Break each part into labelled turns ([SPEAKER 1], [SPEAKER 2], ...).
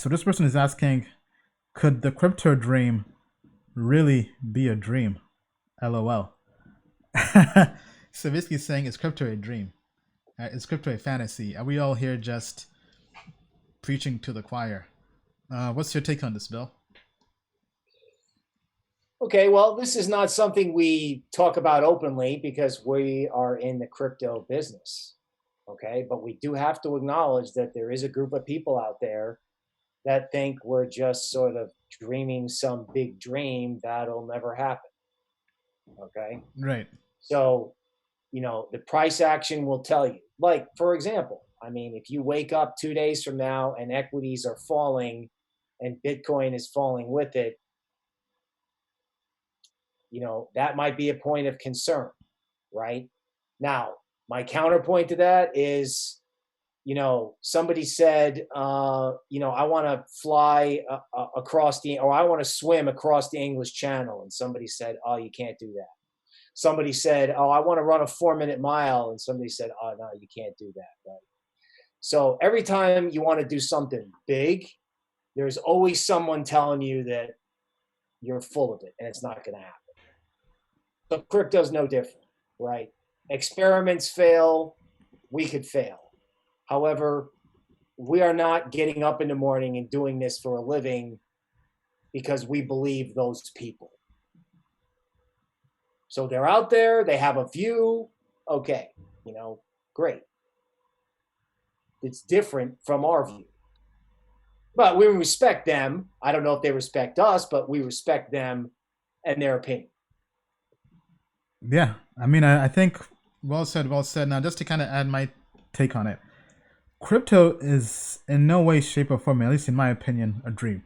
[SPEAKER 1] So this person is asking, could the crypto dream really be a dream? LOL. So basically saying, is crypto a dream? Is crypto a fantasy? Are we all here just preaching to the choir? What's your take on this, Bill?
[SPEAKER 2] Okay, well, this is not something we talk about openly because we are in the crypto business. Okay, but we do have to acknowledge that there is a group of people out there that think we're just sort of dreaming some big dream that'll never happen. Okay,
[SPEAKER 1] Right.
[SPEAKER 2] so the price action will tell you. Like, for example, I mean, if you wake up 2 days from now and equities are falling and Bitcoin is falling with it, that might be a point of concern, right? Now, my counterpoint to that is, somebody said, I want to fly or I want to swim across the English Channel. And somebody said, oh, you can't do that. Somebody said, oh, I want to run a 4-minute mile. And somebody said, oh, no, you can't do that. Right? So every time you want to do something big, there's always someone telling you that you're full of it and it's not going to happen. So crypto's no different, right? Experiments fail, we could fail. However, we are not getting up in the morning and doing this for a living because we believe those people. So they're out there, they have a view, okay, great. It's different from our view. But we respect them. I don't know if they respect us, but we respect them and their opinion.
[SPEAKER 1] Yeah. I mean, I think well said, well said. Now, just to kind of add my take on it, crypto is in no way, shape, or form, at least in my opinion, a dream.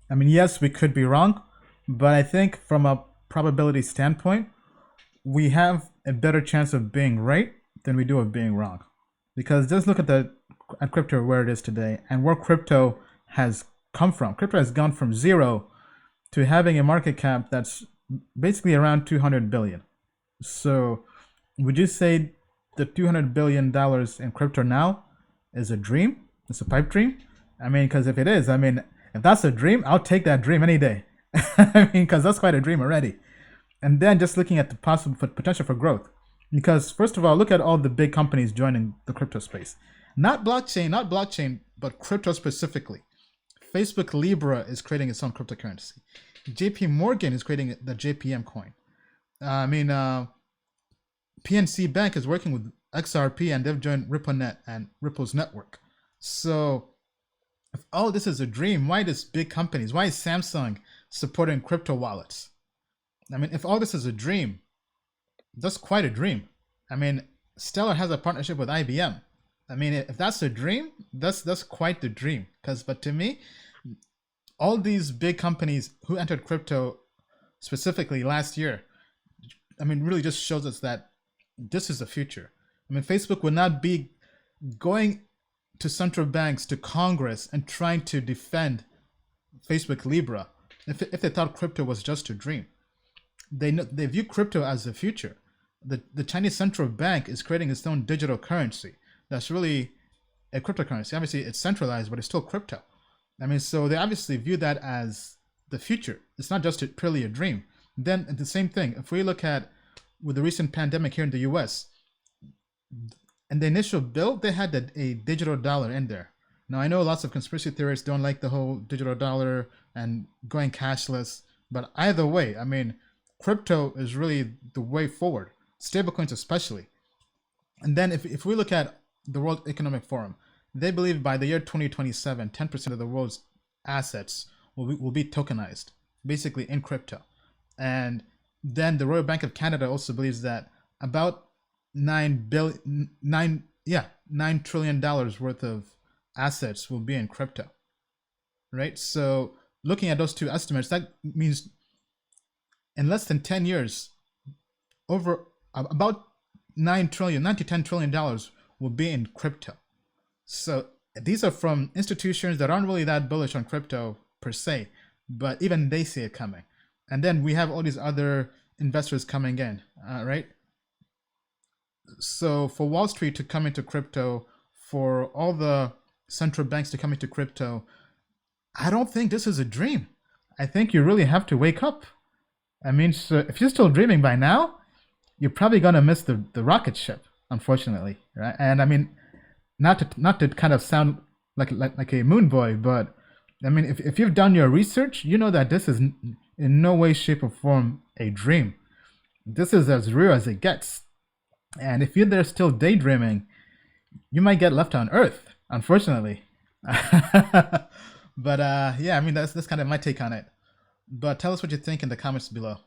[SPEAKER 1] I mean, yes, we could be wrong, but I think from a probability standpoint, we have a better chance of being right than we do of being wrong. Because just look at crypto where it is today and where crypto has come from. Crypto has gone from zero to having a market cap that's basically around 200 billion. So, would you say the $200 billion in crypto now is a dream? It's a pipe dream? I mean, because if it is, I mean, if that's a dream, I'll take that dream any day. I mean, because that's quite a dream already. And then just looking at the possible potential for growth. Because first of all, look at all the big companies joining the crypto space. Not blockchain, but crypto specifically. Facebook Libra is creating its own cryptocurrency. JP Morgan is creating the JPM coin. PNC Bank is working with XRP and they've joined RippleNet and Ripple's network. So if all this is a dream, why is Samsung supporting crypto wallets? I mean, if all this is a dream, that's quite a dream. I mean, Stellar has a partnership with IBM. I mean, if that's a dream, that's quite the dream. But to me, all these big companies who entered crypto specifically last year, I mean, really just shows us that this is the future. I mean, Facebook would not be going to central banks, to Congress, and trying to defend Facebook Libra if they thought crypto was just a dream. They view crypto as the future. The Chinese central bank is creating its own digital currency that's really a cryptocurrency. Obviously, it's centralized, but it's still crypto. I mean, so they obviously view that as the future. It's not just purely a dream. Then the same thing, if we look at with the recent pandemic here in the US, in the initial bill, they had a digital dollar in there. Now, I know lots of conspiracy theorists don't like the whole digital dollar and going cashless, but either way, I mean, crypto is really the way forward, stablecoins especially. And then if we look at the World Economic Forum, they believe by the year 2027, 10% of the world's assets will be tokenized, basically in crypto. And then the Royal Bank of Canada also believes that about $9 trillion worth of assets will be in crypto, right? So looking at those two estimates, that means in less than 10 years, over about $9 to $10 trillion will be in crypto. So these are from institutions that aren't really that bullish on crypto per se, but even they see it coming. And then we have all these other investors coming in, right? So for Wall Street to come into crypto, for all the central banks to come into crypto, I don't think this is a dream. I think you really have to wake up. I mean, so if you're still dreaming by now, you're probably gonna miss the rocket ship, unfortunately, right? And I mean, not to kind of sound like a moon boy, but I mean, if you've done your research, you know that this is in no way, shape, or form a dream. This is as real as it gets. And if you're there still daydreaming, you might get left on Earth, unfortunately. But yeah, I mean that's kind of my take on it. But tell us what you think in the comments below.